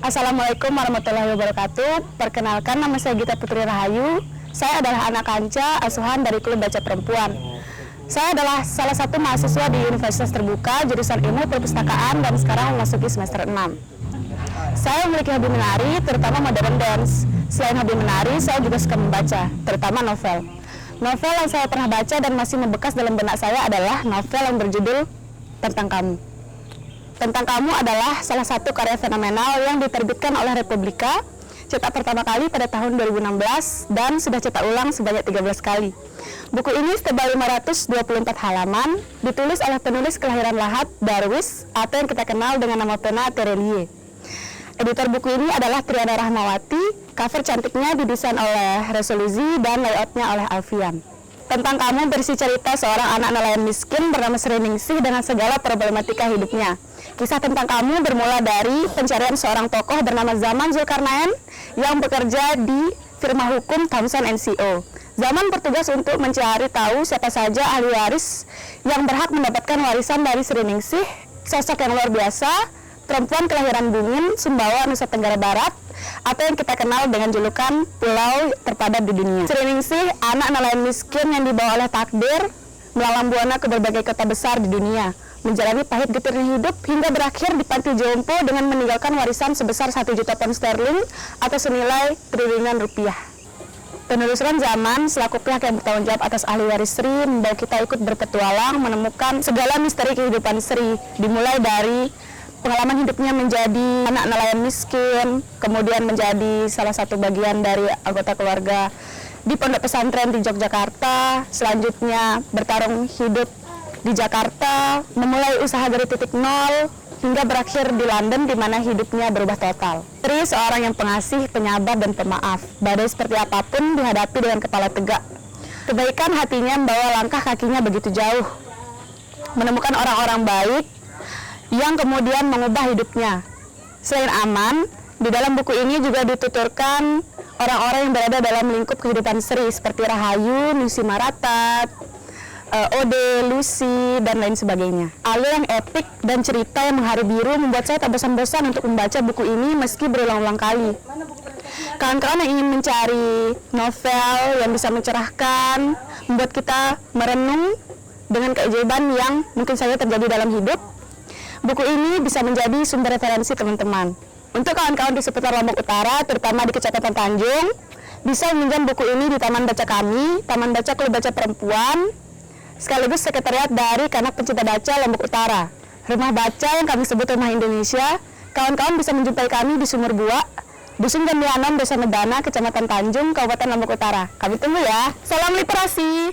Assalamualaikum warahmatullahi wabarakatuh. Perkenalkan, nama saya Gita Putri Rahayu. Saya adalah anak kanca asuhan dari Klub Baca Perempuan. Saya adalah salah satu mahasiswa di Universitas Terbuka jurusan Ilmu Perpustakaan dan sekarang memasuki semester 6. Saya memiliki hobi menari, terutama modern dance. Selain hobi menari, saya juga suka membaca, terutama novel. Novel yang saya pernah baca dan masih membekas dalam benak saya adalah novel yang berjudul Tentang Kamu. Tentang Kamu adalah salah satu karya fenomenal yang diterbitkan oleh Republika, cetak pertama kali pada tahun 2016 dan sudah cetak ulang sebanyak 13 kali. Buku ini setebal 524 halaman, ditulis oleh penulis kelahiran Lahat, Darwis, atau yang kita kenal dengan nama pena Terelie. Editor buku ini adalah Triana Rahmawati, cover cantiknya didesain oleh Resolusi dan layoutnya oleh Alfian. Tentang Kamu berisi cerita seorang anak nelayan miskin bernama Sri Ningsih dengan segala problematika hidupnya. Kisah Tentang Kamu bermula dari pencarian seorang tokoh bernama Zaman Zulkarnain yang bekerja di firma hukum Thomson & Co. Zaman bertugas untuk mencari tahu siapa saja ahli waris yang berhak mendapatkan warisan dari Sri Ningsih, sosok yang luar biasa, perempuan kelahiran Bungin, Sumbawa, Nusa Tenggara Barat, atau yang kita kenal dengan julukan Pulau Terpadat di Dunia. Sri Ningsih, anak nelayan miskin yang dibawa oleh takdir melalang buana ke berbagai kota besar di dunia, menjalani pahit getirnya hidup hingga berakhir di panti jompo dengan meninggalkan warisan sebesar 1 juta pound sterling atau senilai triliunan rupiah. Penelusuran Zaman selaku pihak yang bertanggung jawab atas ahli waris Sri membawa kita ikut berpetualang menemukan segala misteri kehidupan Sri, dimulai dari pengalaman hidupnya menjadi anak nelayan miskin, kemudian menjadi salah satu bagian dari anggota keluarga di pondok pesantren di Yogyakarta, selanjutnya bertarung hidup di Jakarta, memulai usaha dari titik nol, hingga berakhir di London di mana hidupnya berubah total. Sri seorang yang pengasih, penyabar, dan pemaaf. Badai seperti apapun dihadapi dengan kepala tegak. Kebaikan hatinya membawa langkah kakinya begitu jauh, menemukan orang-orang baik yang kemudian mengubah hidupnya. Selain aman, di dalam buku ini juga dituturkan orang-orang yang berada dalam lingkup kehidupan Sri seperti Rahayu, Nusi Maratat, Ode, Lucy, dan lain sebagainya. Alur yang epik dan cerita yang mengharu biru membuat saya tak bosan-bosan untuk membaca buku ini meski berulang-ulang kali. Kawan-kawan yang ingin mencari novel yang bisa mencerahkan, membuat kita merenung dengan keajaiban yang mungkin saja terjadi dalam hidup, buku ini bisa menjadi sumber referensi teman-teman. Untuk kawan-kawan di seputar Lombok Utara, terutama di Kecamatan Tanjung, bisa meminjam buku ini di Taman Baca kami, Taman Baca Klub Baca Perempuan, sekaligus sekretariat dari Kanak Pencinta Baca Lombok Utara. Rumah baca yang kami sebut Rumah Indonesia. Kawan-kawan bisa menjumpai kami di Sumur Buak, Dusun Gandianom, Desa Medana, Kecamatan Tanjung, Kabupaten Lombok Utara. Kami tunggu ya. Salam literasi.